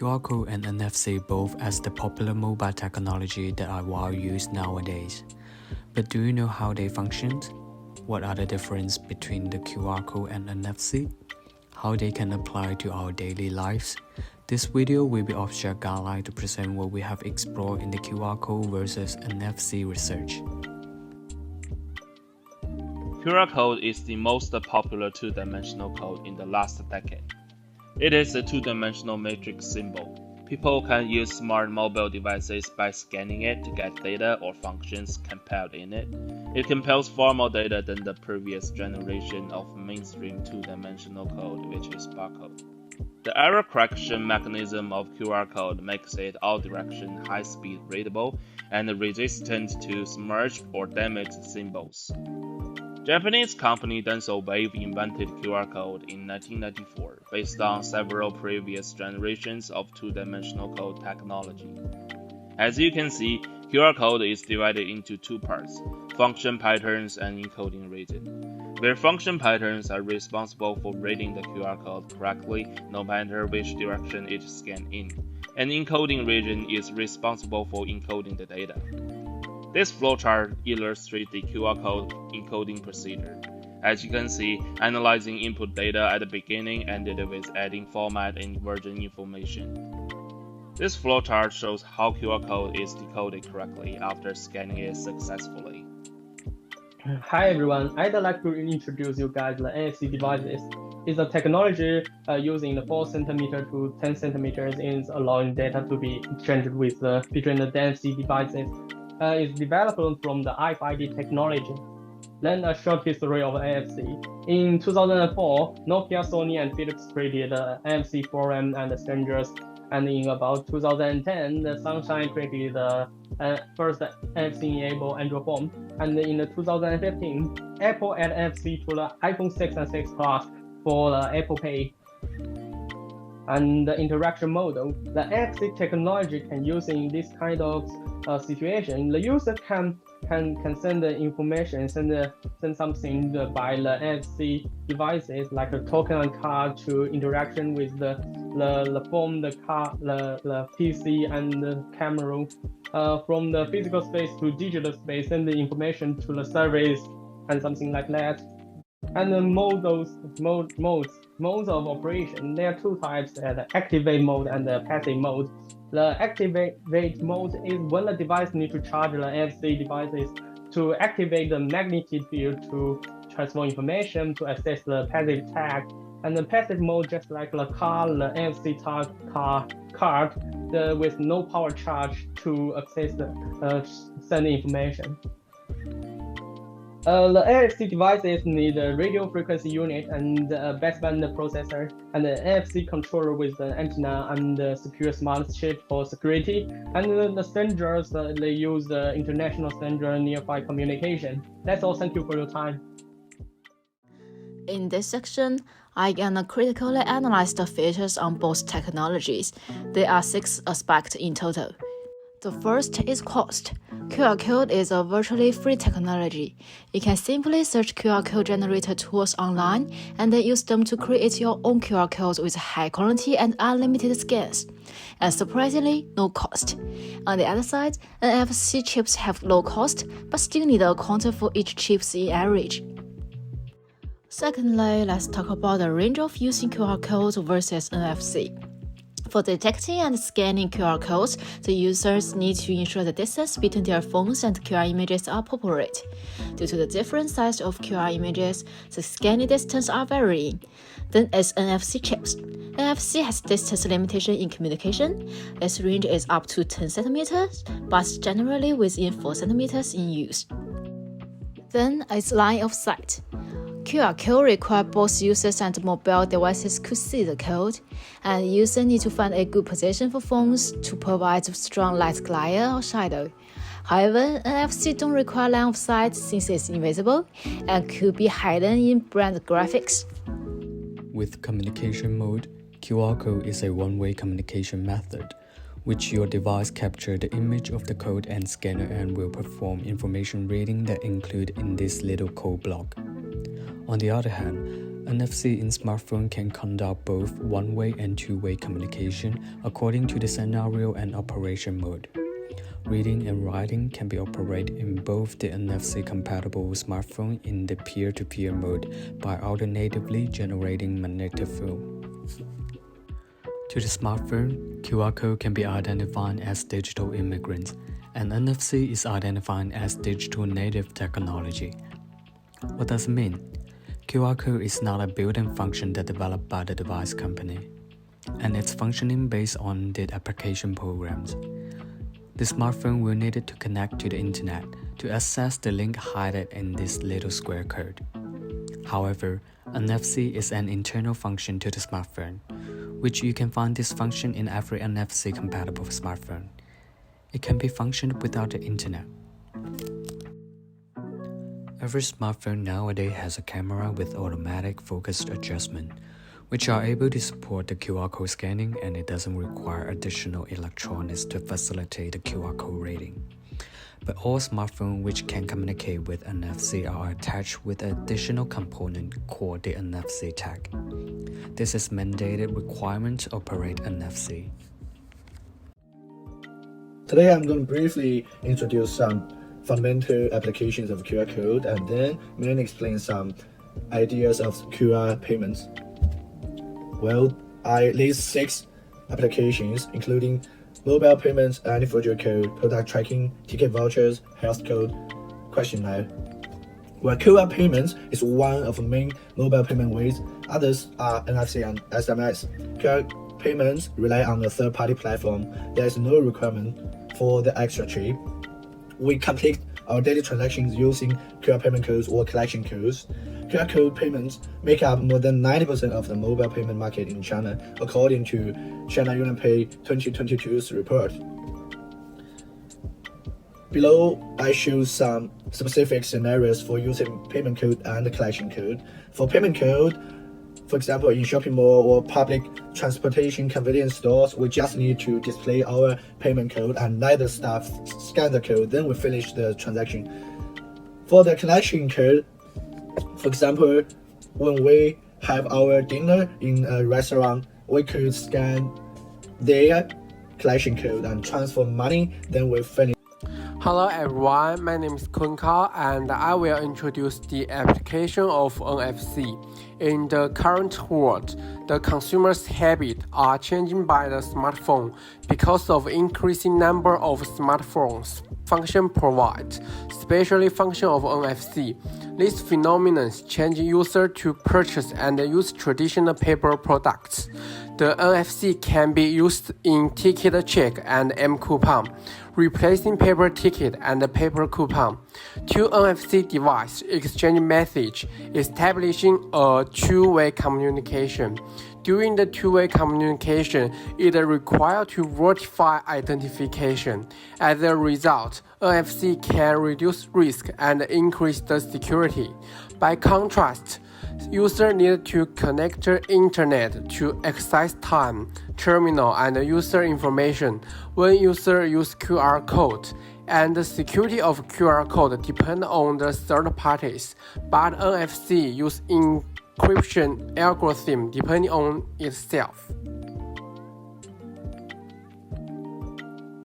QR code and NFC both as the popular mobile technology that are well used nowadays. But do you know how they function? What are the differences between the QR code and NFC? How they can apply to our daily lives? This video will be official guideline to present what we have explored in the QR code versus NFC research. QR code is the most popular two-dimensional code in the last decade. It is a two-dimensional matrix symbol. People can use smart mobile devices by scanning it to get data or functions compiled in it. It compiles far more data than the previous generation of mainstream two-dimensional code, which is barcode. The error correction mechanism of QR code makes it all-direction, high-speed readable, and resistant to smudged or damaged symbols. Japanese company Denso Wave invented QR code in 1994 based on several previous generations of two-dimensional code technology. As you can see, QR code is divided into two parts, function patterns and encoding region, where function patterns are responsible for reading the QR code correctly no matter which direction it is scanned in, and encoding region is responsible for encoding the data. This flowchart illustrates the QR code encoding procedure. As you can see, analyzing input data at the beginning ended with adding format and version information. This flowchart shows how QR code is decoded correctly after scanning it successfully. Hi everyone, I'd like to introduce you guys the NFC devices. It's a technology using the 4 cm to 10 cm is allowing data to be exchanged with between the NFC devices. Is developed from the RFID technology. Then a short history of NFC. In 2004, Nokia, Sony, and Philips created the NFC forum and the standards. And in about 2010, the Sunshine created the first NFC-enabled Android phone. And in 2015, Apple added NFC to the iPhone 6 and 6 Plus for the Apple Pay. And the interaction model, the NFC technology can use in this kind of situation. The user can send the information, send something by the NFC devices like a token and card to interaction with the phone, the car, the PC, and the camera. From the physical space to digital space, send the information to the service and something like that. And the modes of operation, there are two types: the activate mode and the passive mode. The activate mode is when the device needs to charge the NFC devices to activate the magnetic field to transfer information to access the passive tag. And the passive mode, just like the car, the NFC card with no power charge to access the send information. The NFC devices need a radio frequency unit and a baseband processor, and the NFC controller with the antenna and the secure smart chip for security. And the standards, they use the international standard nearby communication. That's all. Thank you for your time. In this section, I can critically analyze the features on both technologies. There are 6 aspects in total. The first is cost. QR code is a virtually free technology. You can simply search QR code generator tools online and then use them to create your own QR codes with high quality and unlimited scans. And surprisingly, no cost. On the other side, NFC chips have low cost, but still need a counter for each chip in average. Secondly, let's talk about the range of using QR codes versus NFC. For detecting and scanning QR codes, the users need to ensure the distance between their phones and QR images are appropriate. Due to the different size of QR images, the scanning distance are varying. Then as NFC chips. NFC has distance limitation in communication. Its range is up to 10 cm, but generally within 4 cm in use. Then its line of sight. QR code requires both users and mobile devices to see the code, and users need to find a good position for phones to provide strong light glare or shadow. However, NFC don't require line of sight since it's invisible and could be hidden in brand graphics. With communication mode, QR code is a one-way communication method, which your device captures the image of the code and scanner and will perform information reading that include in this little code block. On the other hand, NFC in smartphone can conduct both one-way and two-way communication according to the scenario and operation mode. Reading and writing can be operated in both the NFC-compatible smartphone in the peer-to-peer mode by alternatively generating magnetic field. To the smartphone, QR code can be identified as digital immigrants, and NFC is identified as digital native technology. What does it mean? QR code is not a built-in function that developed by the device company, and it's functioning based on the application programs. The smartphone will need it to connect to the internet to access the link hidden in this little square code. However, NFC is an internal function to the smartphone, which you can find this function in every NFC-compatible smartphone. It can be functioned without the internet. Every smartphone nowadays has a camera with automatic focus adjustment, which are able to support the QR code scanning, and it doesn't require additional electronics to facilitate the QR code reading. But all smartphones which can communicate with NFC are attached with an additional component called the NFC tag. This is mandated requirement to operate NFC. Today I'm going to briefly introduce some fundamental applications of QR code and then mainly explain some ideas of QR payments. Well, I list 6 applications including mobile payments, individual code, product tracking, ticket vouchers, health code, questionnaire. Well, QR payments is one of the main mobile payment ways. Others are NFC and SMS. QR payments rely on a third-party platform. There is no requirement for the extra chip. We complete our daily transactions using QR payment codes or collection codes. QR code payments make up more than 90% of the mobile payment market in China, according to China UnionPay 2022's report. Below, I show some specific scenarios for using payment code and collection code. For payment code, for example, in shopping mall or public transportation convenience stores, we just need to display our payment code and let the staff scan the code, then we finish the transaction. For the collection code, for example, when we have our dinner in a restaurant, we could scan their collection code and transfer money, then we finish. Hello everyone, my name is Kunkao and I will introduce the application of NFC. In the current world, the consumer's habits are changing by the smartphone because of increasing number of smartphones function provide, especially function of NFC. This phenomenon change user to purchase and use traditional paper products. The NFC can be used in ticket check and M-coupon, replacing paper ticket and paper coupon. Two NFC devices exchange message, establishing a two-way communication. During the two-way communication, it requires to verify identification. As a result, NFC can reduce risk and increase the security. By contrast, users need to connect the internet to access time, terminal, and user information. When users use QR code, and the security of QR code depends on the third parties, but NFC use encryption algorithm depending on itself.